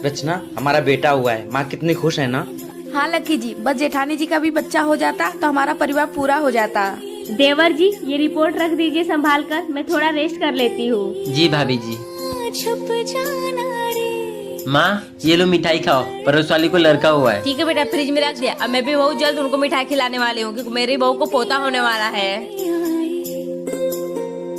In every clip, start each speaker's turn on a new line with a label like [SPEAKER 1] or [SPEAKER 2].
[SPEAKER 1] रचना, हमारा बेटा हुआ है, माँ कितनी खुश है ना।
[SPEAKER 2] हाँ लकी जी, बस जेठानी जी का भी बच्चा हो जाता तो हमारा परिवार पूरा हो जाता।
[SPEAKER 3] देवर जी, ये रिपोर्ट रख दीजिए संभाल कर, मैं थोड़ा रेस्ट कर लेती हूँ।
[SPEAKER 4] जी भाभी जी। माँ ये लो मिठाई खाओ, पड़ोस वाली को लड़का हुआ है।
[SPEAKER 5] ठीक है बेटा, फ्रिज में रख दिया। अब मैं भी बहुत जल्द उनको मिठाई खिलाने वाली हूँ क्योंकि मेरी बहू को पोता होने वाला है।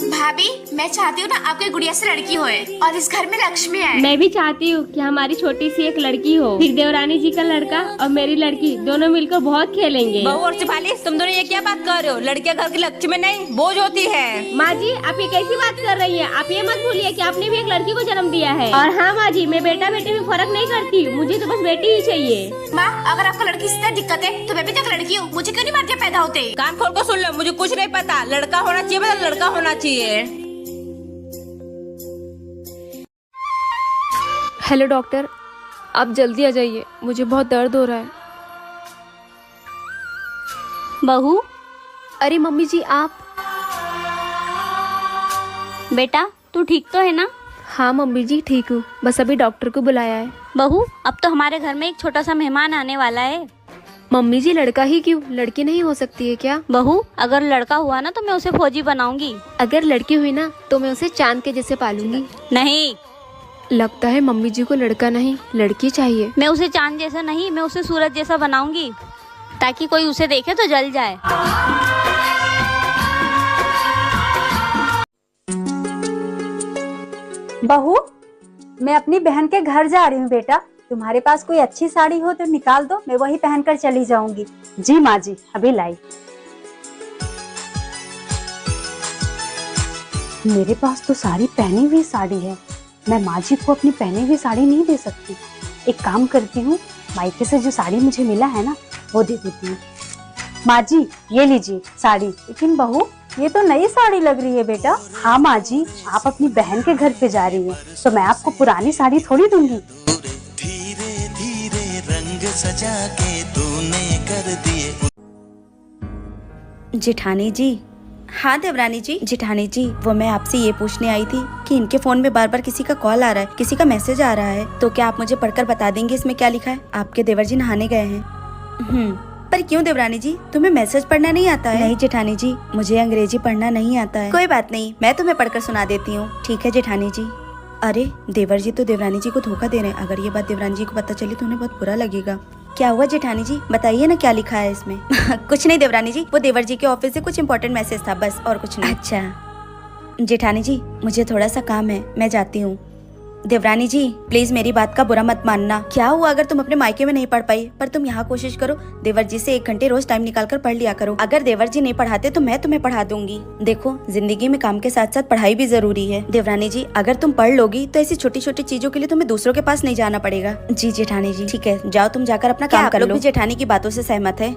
[SPEAKER 6] भाभी, मैं चाहती हूँ ना आपकी गुड़िया से लड़की होए और इस घर में लक्ष्मी आए।
[SPEAKER 3] मैं भी चाहती हूँ कि हमारी छोटी सी एक लड़की हो, फिर देवरानी जी का लड़का और मेरी लड़की दोनों मिलकर बहुत खेलेंगे।
[SPEAKER 5] बहू और शिफाली, तुम दोनों ये क्या बात कर रहे हो? लड़कियां घर की लक्ष्मी नहीं, बोझ होती है।
[SPEAKER 3] माँ जी, आप ये कैसी बात कर रही हैं? आप ये मत भूलिए कि आपने भी एक लड़की को जन्म दिया है। और हाँ माँ जी, मैं बेटा बेटे में फर्क नहीं करती, मुझे तो बस बेटी ही चाहिए।
[SPEAKER 6] माँ, अगर आपको लड़की से दिक्कत है तो मैं भी तो एक लड़की हूँ, मुझे क्यों नहीं मारते पैदा होते?
[SPEAKER 5] कान खोल कर सुन लो, मुझे कुछ नहीं पता। लड़का होना चाहिए, मतलब लड़का होना चाहिए।
[SPEAKER 7] हेलो डॉक्टर, आप जल्दी आ जाइए, मुझे बहुत दर्द हो रहा है।
[SPEAKER 8] बहू,
[SPEAKER 7] अरे मम्मी जी आप।
[SPEAKER 8] बेटा तू ठीक तो है ना?
[SPEAKER 7] हाँ मम्मी जी ठीक हूँ, बस अभी डॉक्टर को बुलाया है।
[SPEAKER 8] बहू, अब तो हमारे घर में एक छोटा सा मेहमान आने वाला है।
[SPEAKER 7] मम्मी जी लड़का ही क्यों, लड़की नहीं हो सकती है क्या?
[SPEAKER 8] बहू, अगर लड़का हुआ ना तो मैं उसे फौजी बनाऊंगी।
[SPEAKER 7] अगर लड़की हुई ना तो मैं उसे चांद के जैसे पालूंगी।
[SPEAKER 8] नहीं,
[SPEAKER 7] लगता है मम्मी जी को लड़का नहीं लड़की चाहिए।
[SPEAKER 8] मैं उसे चांद जैसा नहीं, मैं उसे सूरज जैसा बनाऊंगी ताकि कोई उसे देखे तो जल जाए।
[SPEAKER 9] बहू, मैं अपनी बहन के घर जा रही हूँ बेटा, तुम्हारे पास कोई अच्छी साड़ी हो तो निकाल दो, मैं वही पहनकर चली जाऊंगी। जी माँ जी, अभी लाई। मेरे पास तो सारी पहनी हुई साड़ी है, मैं माँ जी को अपनी पहनी हुई साड़ी नहीं दे सकती। एक काम करती हूँ, मायके से जो साड़ी मुझे मिला है ना वो दे देती हूँ। माँ जी ये लीजिए साड़ी। लेकिन बहू, ये तो नई साड़ी लग रही है बेटा। हाँ माँ जी, आप अपनी बहन के घर पे जा रही हैं तो मैं आपको पुरानी साड़ी थोड़ी दूंगी।
[SPEAKER 10] धीरे धीरे रंग सजा के तूने कर दिए।
[SPEAKER 11] जेठानी जी। हाँ देवरानी जी। जेठानी जी, वो मैं आपसे ये पूछने आई थी कि इनके फोन में बार बार किसी का कॉल आ रहा है, किसी का मैसेज आ रहा है, तो क्या आप मुझे पढ़कर बता देंगे इसमें क्या लिखा है? आपके देवर जी नहाने गए हैं। पर क्यों देवरानी जी, तुम्हें मैसेज पढ़ना नहीं आता है? नहीं जेठानी जी, मुझे अंग्रेजी पढ़ना नहीं आता है। कोई बात नहीं, मैं तुम्हें पढ़कर सुना देती हूँ। ठीक है जेठानी जी। अरे देवर जी तो देवरानी जी को धोखा दे रहे हैं, अगर ये बात देवरानी जी को पता चली तो उन्हें बहुत बुरा लगेगा। क्या हुआ जेठानी जी, बताइए ना क्या लिखा है इसमें। कुछ नहीं देवरानी जी, वो देवर जी के ऑफिस से कुछ इम्पोर्टेंट मैसेज था, बस और कुछ नहीं। अच्छा जेठानी जी, मुझे थोड़ा सा काम है, मैं जाती हूँ। देवरानी जी प्लीज मेरी बात का बुरा मत मानना। क्या हुआ अगर तुम अपने मायके में नहीं पढ़ पाई, पर तुम यहाँ कोशिश करो, देवर जी से 1 घंटे रोज टाइम निकाल कर पढ़ लिया करो। अगर देवर जी नहीं पढ़ाते तो मैं तुम्हें पढ़ा दूंगी। देखो जिंदगी में काम के साथ साथ पढ़ाई भी जरूरी है। देवरानी जी अगर तुम पढ़ लोगी तो ऐसी छोटी छोटी चीजों के लिए तुम्हें दूसरों के पास नहीं जाना पड़ेगा। जी जेठानी जी। ठीक है, जाओ तुम जाकर अपना काम कर लो। जेठानी की बातों से सहमत है?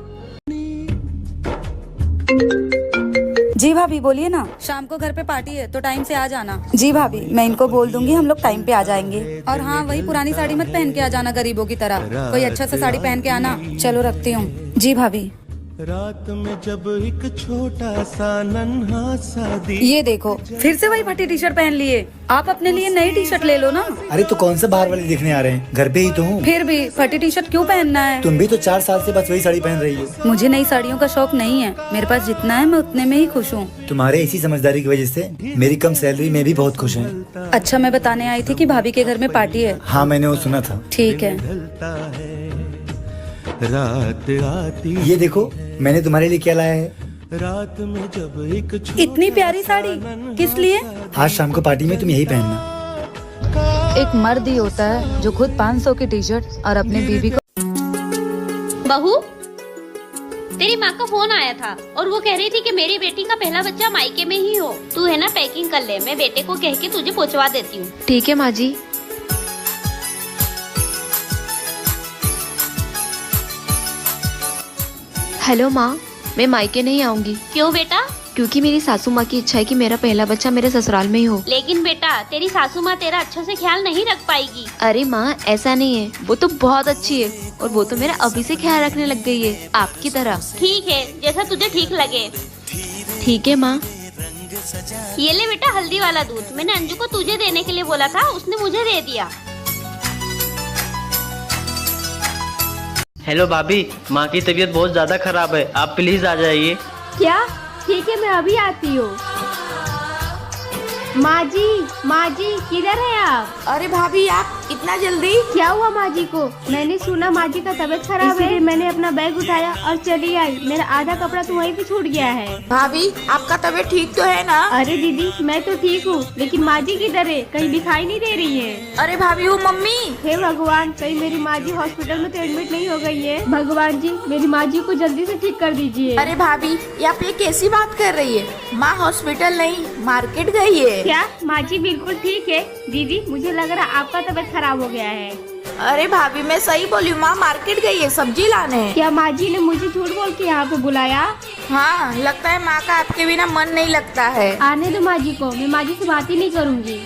[SPEAKER 12] जी भाभी बोलिए ना। शाम को घर पे पार्टी है तो टाइम से आ जाना। जी भाभी, मैं इनको बोल दूंगी, हम लोग टाइम पे आ जाएंगे। और हाँ, वही पुरानी साड़ी मत पहन के आ जाना गरीबों की तरह, कोई अच्छा सा साड़ी पहन के आना। चलो रखती हूँ। जी भाभी।
[SPEAKER 10] रात में जब एक छोटा सा नन्हा सा
[SPEAKER 12] ये देखो फिर से वही फटी टी शर्ट पहन लिए। आप अपने लिए नई टी शर्ट ले लो ना।
[SPEAKER 13] अरे तो कौन सा बाहर वाले दिखने आ रहे हैं, घर पे ही तो हूँ।
[SPEAKER 12] फिर भी फटी टी शर्ट क्यों पहनना है?
[SPEAKER 13] तुम भी तो 4 साल से बस वही साड़ी पहन रही हो।
[SPEAKER 12] मुझे नई साड़ियों का शौक नहीं है, मेरे पास जितना है मैं उतने में ही खुश हूँ।
[SPEAKER 13] तुम्हारे इसी समझदारी की वजह से मेरी कम सैलरी में भी बहुत खुश है।
[SPEAKER 12] अच्छा मैं बताने आई थी कि भाभी के घर में पार्टी है।
[SPEAKER 13] हाँ मैंने वो सुना था।
[SPEAKER 12] ठीक है।
[SPEAKER 10] रात आती,
[SPEAKER 13] ये देखो मैंने तुम्हारे लिए क्या लाया है।
[SPEAKER 10] रात में जब एक
[SPEAKER 12] इतनी प्यारी साड़ी किस लिए?
[SPEAKER 13] आज शाम को पार्टी में तुम यही पहनना।
[SPEAKER 14] एक मर्द ही होता है जो खुद 500 की टी शर्ट और अपने बीवी को।
[SPEAKER 8] बहू, तेरी माँ का फोन आया था और वो कह रही थी कि मेरी बेटी का पहला बच्चा मायके में ही हो। तू है ना पैकिंग कर ले, मैं बेटे को कह के तुझे पहुँचवा देती हूँ।
[SPEAKER 7] ठीक है माँ जी। हेलो माँ, मैं मायके नहीं आऊंगी।
[SPEAKER 8] क्यों बेटा?
[SPEAKER 7] क्योंकि मेरी सासू माँ की इच्छा है कि मेरा पहला बच्चा मेरे ससुराल में ही हो।
[SPEAKER 8] लेकिन बेटा तेरी सासू माँ तेरा अच्छा से ख्याल नहीं रख पाएगी।
[SPEAKER 7] अरे माँ ऐसा नहीं है, वो तो बहुत अच्छी है और वो तो मेरा अभी से ख्याल रखने लग गई है, आपकी तरह।
[SPEAKER 8] ठीक है, जैसा तुझे ठीक लगे।
[SPEAKER 7] ठीक है माँ।
[SPEAKER 8] ये ले बेटा हल्दी वाला दूध, मैंने अंजू को तुझे देने के लिए बोला था, उसने मुझे दे दिया।
[SPEAKER 4] हेलो भाभी, माँ की तबीयत बहुत ज्यादा खराब है, आप प्लीज आ जाइए।
[SPEAKER 3] क्या? ठीक है, मैं अभी आती हूँ। माँ जी किधर है आप?
[SPEAKER 2] अरे भाभी आप इतना जल्दी?
[SPEAKER 3] क्या हुआ माँ जी को? मैंने सुना माँ जी का तबीयत खराब है, मैंने अपना बैग उठाया और चली आई। मेरा आधा कपड़ा तो वहीं पे छूट गया है।
[SPEAKER 2] भाभी आपका तबीयत ठीक तो है ना?
[SPEAKER 3] अरे दीदी मैं तो ठीक हूँ, लेकिन माँ जी किधर है? कहीं दिखाई नहीं दे रही है।
[SPEAKER 2] अरे भाभी वो मम्मी।
[SPEAKER 3] हे भगवान, कहीं मेरी माँ जी हॉस्पिटल में तो एडमिट नहीं हो गई है? भगवान जी मेरी माँ जी को जल्दी से ठीक कर दीजिए।
[SPEAKER 2] अरे भाभी ये आप ये कैसी बात कर रही है? माँ हॉस्पिटल नहीं मार्केट गई है।
[SPEAKER 3] क्या? माँ जी बिल्कुल ठीक है। दीदी मुझे लग रहा आपका तबीयत खराब हो गया है।
[SPEAKER 2] अरे भाभी मैं सही बोली, माँ मार्केट गई है सब्जी लाने।
[SPEAKER 3] क्या माँ जी ने मुझे झूठ बोल के यहाँ पे बुलाया?
[SPEAKER 2] हाँ लगता है माँ का आपके बिना मन नहीं लगता है।
[SPEAKER 3] आने दो माँ जी को, मैं माँ जी से बात ही नहीं करूँगी।